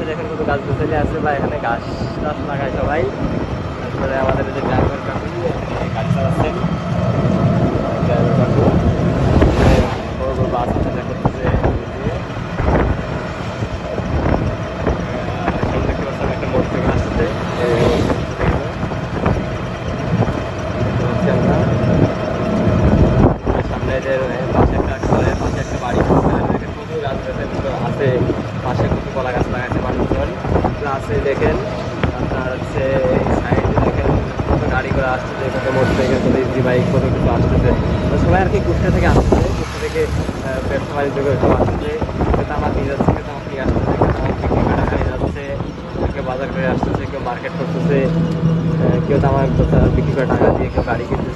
দেখেন কত গাছ গোছালি আছে বা এখানে গাছ টাছ লাগায় সবাই। তারপরে আমাদের যে ড্রাইভার কাকু গাড়ি চালাচ্ছেন, ড্রাইভার কাকু বড় বড় বাস আছে করতেছে। দেখতে পাচ্ছেন একটা মোটরসাইকেল আসতেছে, আমরা সামনে পাশে একটা ঘরের পাশে একটা বাড়ি দেখেন কত গাছ আছে, পাশে কত কলা গাছ লাগাচ্ছে মানুষজন আছে দেখেন। আপনার হচ্ছে সাইডে দেখেন কত গাড়ি করে আসতেছে, কত মোটরসাইকেল, কত ইজি বাইক, কত কিছু আসতেছে। সবাই আর কি কুষ্টিয়া থেকে আসতেছে, কুষ্টিয়া থেকে ব্যবসা বাণিজ্য করে সব আসতেছে। আমার নিয়ে যাচ্ছে, আমার নিয়ে আসতেছে, আমার বিক্রি করে টাকা নিয়ে যাচ্ছে, কেউ বাজার করে আসতেছে, কেউ মার্কেট করতেছে, কেউ তো আমার বিক্রি করে টাকা দিয়ে, কেউ গাড়ি কিনতে